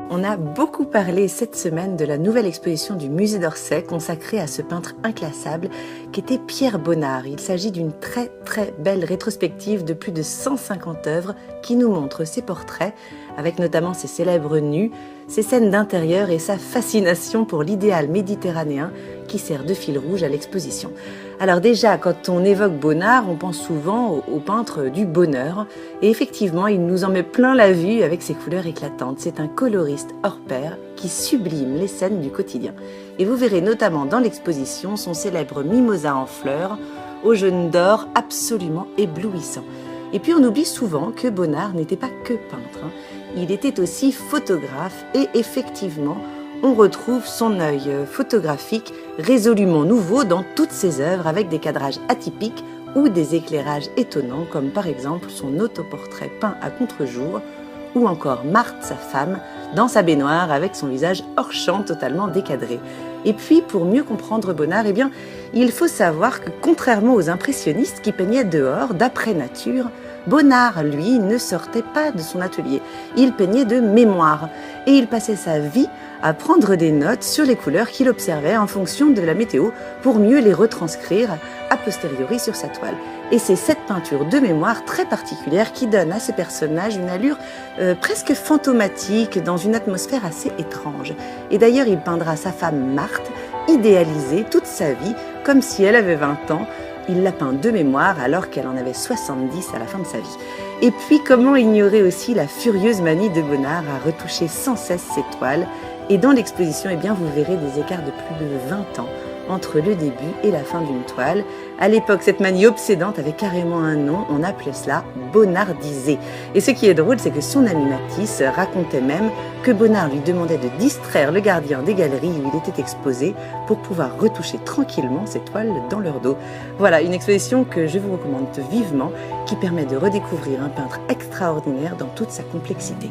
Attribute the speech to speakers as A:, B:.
A: On a beaucoup parlé cette semaine de la nouvelle exposition du musée d'Orsay consacrée à ce peintre inclassable qu'était Pierre Bonnard. Il s'agit d'une très belle rétrospective de plus de 150 œuvres qui nous montrent ses portraits, avec notamment ses célèbres nus, ses scènes d'intérieur et sa fascination pour l'idéal méditerranéen qui sert de fil rouge à l'exposition. Alors déjà, quand on évoque Bonnard, on pense souvent au peintre du bonheur. Et effectivement, il nous en met plein la vue avec ses couleurs éclatantes. C'est un coloriste hors pair qui sublime les scènes du quotidien. Et vous verrez notamment dans l'exposition son célèbre mimosa en fleurs, aux jaunes d'or absolument éblouissant. Et puis on oublie souvent que Bonnard n'était pas que peintre. Il était aussi photographe et effectivement, on retrouve son œil photographique résolument nouveau dans toutes ses œuvres avec des cadrages atypiques ou des éclairages étonnants comme par exemple son autoportrait peint à contre-jour ou encore Marthe, sa femme, dans sa baignoire avec son visage hors champ totalement décadré. Et puis, pour mieux comprendre Bonnard, il faut savoir que contrairement aux impressionnistes qui peignaient dehors, d'après nature, Bonnard, lui, ne sortait pas de son atelier. Il peignait de mémoire et il passait sa vie à prendre des notes sur les couleurs qu'il observait en fonction de la météo pour mieux les retranscrire a posteriori sur sa toile. Et c'est cette peinture de mémoire très particulière qui donne à ce personnage une allure presque fantomatique dans une atmosphère assez étrange. Et d'ailleurs, il peindra sa femme Marthe, idéalisée toute sa vie, comme si elle avait 20 ans. Il l'a peint de mémoire alors qu'elle en avait 70 à la fin de sa vie. Et puis, comment ignorer aussi la furieuse manie de Bonnard à retoucher sans cesse ses toiles. Et dans l'exposition, vous verrez des écarts de plus de 20 ans entre le début et la fin d'une toile. À l'époque, cette manie obsédante avait carrément un nom, on appelait cela Bonnardiser. Et ce qui est drôle, c'est que son ami Matisse racontait même que Bonnard lui demandait de distraire le gardien des galeries où il était exposé pour pouvoir retoucher tranquillement ses toiles dans leur dos. Voilà, une exposition que je vous recommande vivement, qui permet de redécouvrir un peintre extraordinaire dans toute sa complexité.